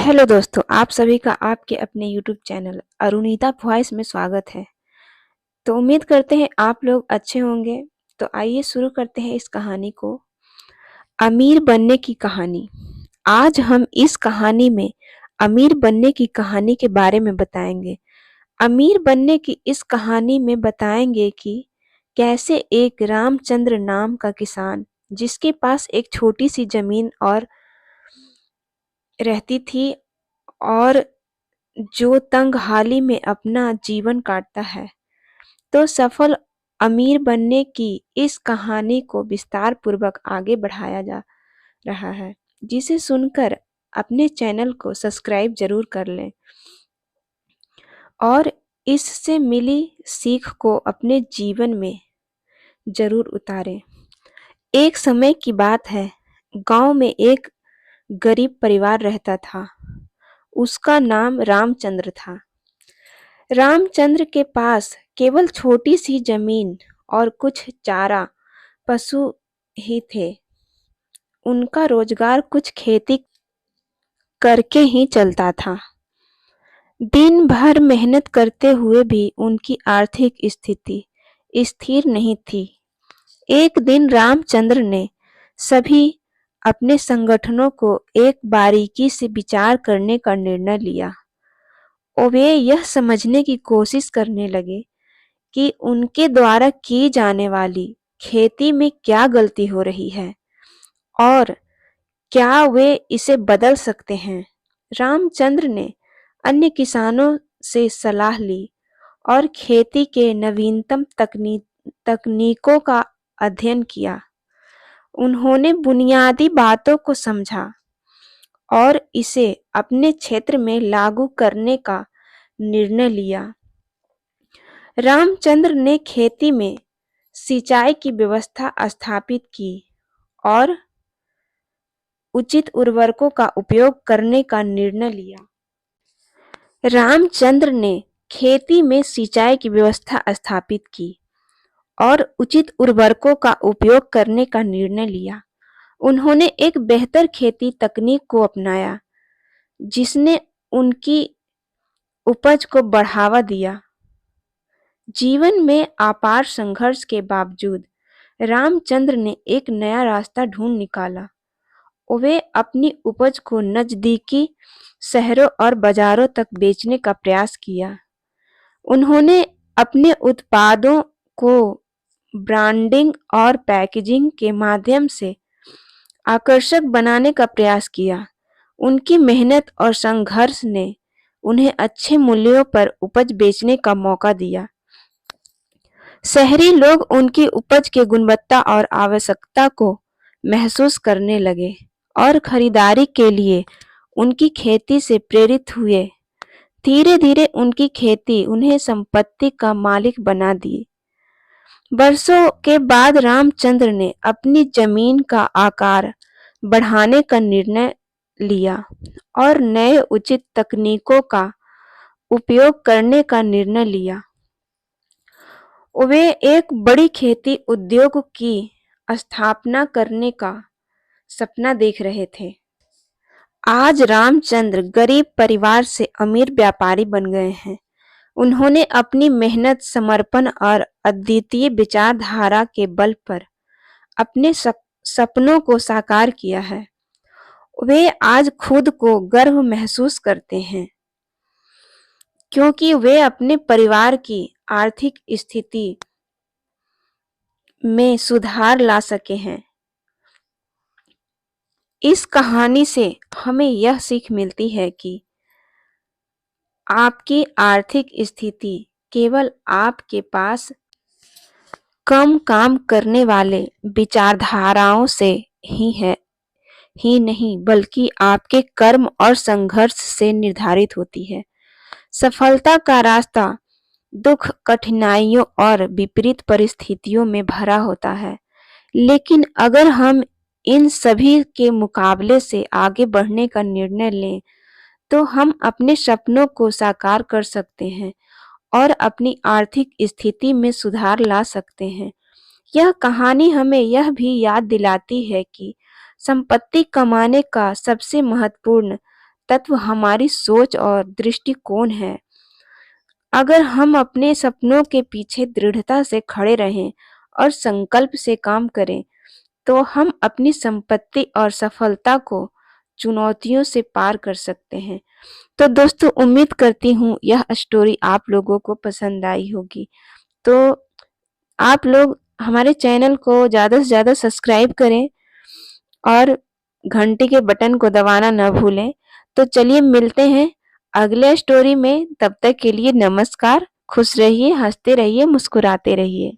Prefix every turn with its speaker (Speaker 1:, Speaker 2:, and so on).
Speaker 1: Hello दोस्तों, आप सभी का आपके अपने यूट्यूब चैनल अरुणिता वॉइस में स्वागत है। तो उम्मीद करते हैं आप लोग अच्छे होंगे। तो आइए शुरू करते हैं इस कहानी को। अमीर बनने की कहानी। आज हम इस कहानी में अमीर बनने की कहानी के बारे में बताएंगे। अमीर बनने की इस कहानी में बताएंगे कि कैसे एक रामचंद्र नाम का किसान, जिसके पास एक छोटी सी जमीन और रहती थी और जो तंगहाली में अपना जीवन काटता है, तो सफल अमीर बनने की इस कहानी को विस्तार पूर्वक आगे बढ़ाया जा रहा है, जिसे सुनकर अपने चैनल को सब्सक्राइब जरूर कर लें और इससे मिली सीख को अपने जीवन में जरूर उतारें। एक समय की बात है, गांव में एक गरीब परिवार रहता था। उसका नाम रामचंद्र था। रामचंद्र के पास केवल छोटी सी जमीन और कुछ चारा पशु ही थे। उनका रोजगार कुछ खेती करके ही चलता था। दिन भर मेहनत करते हुए भी उनकी आर्थिक स्थिति स्थिर नहीं थी। एक दिन रामचंद्र ने सभी अपने संगठनों को एक बारीकी से विचार करने का निर्णय लिया और वे यह समझने की कोशिश करने लगे कि उनके द्वारा की जाने वाली खेती में क्या गलती हो रही है और क्या वे इसे बदल सकते हैं। रामचंद्र ने अन्य किसानों से सलाह ली और खेती के नवीनतम तकनीकों का अध्ययन किया। उन्होंने बुनियादी बातों को समझा और इसे अपने क्षेत्र में लागू करने का निर्णय लिया। रामचंद्र ने खेती में सिंचाई की व्यवस्था स्थापित की और उचित उर्वरकों का उपयोग करने का निर्णय लिया। रामचंद्र ने खेती में सिंचाई की व्यवस्था स्थापित की और उचित उर्वरकों का उपयोग करने का निर्णय लिया। उन्होंने एक बेहतर खेती तकनीक को अपनाया, जिसने उनकी उपज को बढ़ावा दिया। जीवन में अपार संघर्ष के बावजूद रामचंद्र ने एक नया रास्ता ढूंढ निकाला। वे अपनी उपज को नजदीकी शहरों और बाजारों तक बेचने का प्रयास किया। उन्होंने अपने उत्पादों को ब्रांडिंग और पैकेजिंग के माध्यम से आकर्षक बनाने का प्रयास किया। उनकी मेहनत और संघर्ष ने उन्हें अच्छे मूल्यों पर उपज बेचने का मौका दिया। शहरी लोग उनकी उपज की गुणवत्ता और आवश्यकता को महसूस करने लगे और खरीदारी के लिए उनकी खेती से प्रेरित हुए। धीरे धीरे उनकी खेती उन्हें संपत्ति का मालिक बना दी। वर्षों के बाद रामचंद्र ने अपनी जमीन का आकार बढ़ाने का निर्णय लिया और नए उचित तकनीकों का उपयोग करने का निर्णय लिया। वे एक बड़ी खेती उद्योग की स्थापना करने का सपना देख रहे थे। आज रामचंद्र गरीब परिवार से अमीर व्यापारी बन गए हैं। उन्होंने अपनी मेहनत, समर्पण और अद्वितीय विचारधारा के बल पर अपने सपनों को साकार किया है। वे आज खुद को गर्व महसूस करते हैं क्योंकि वे अपने परिवार की आर्थिक स्थिति में सुधार ला सके हैं। इस कहानी से हमें यह सीख मिलती है कि आपकी आर्थिक स्थिति केवल आपके पास कम काम करने वाले विचारधाराओं से ही नहीं, बल्कि आपके कर्म और संघर्ष से निर्धारित होती है। सफलता का रास्ता दुख, कठिनाइयों और विपरीत परिस्थितियों में भरा होता है, लेकिन अगर हम इन सभी के मुकाबले से आगे बढ़ने का निर्णय लें तो हम अपने सपनों को साकार कर सकते हैं और अपनी आर्थिक स्थिति में सुधार ला सकते हैं। यह कहानी हमें यह भी याद दिलाती है कि संपत्ति कमाने का सबसे महत्वपूर्ण तत्व हमारी सोच और दृष्टिकोण है। अगर हम अपने सपनों के पीछे दृढ़ता से खड़े रहें और संकल्प से काम करें, तो हम अपनी संपत्ति और सफलता को चुनौतियों से पार कर सकते हैं। तो दोस्तों, उम्मीद करती हूँ यह स्टोरी आप लोगों को पसंद आई होगी। तो आप लोग हमारे चैनल को ज़्यादा से ज़्यादा सब्सक्राइब करें और घंटी के बटन को दबाना न भूलें। तो चलिए मिलते हैं अगले स्टोरी में। तब तक के लिए नमस्कार। खुश रहिए, हंसते रहिए, मुस्कुराते रहिए।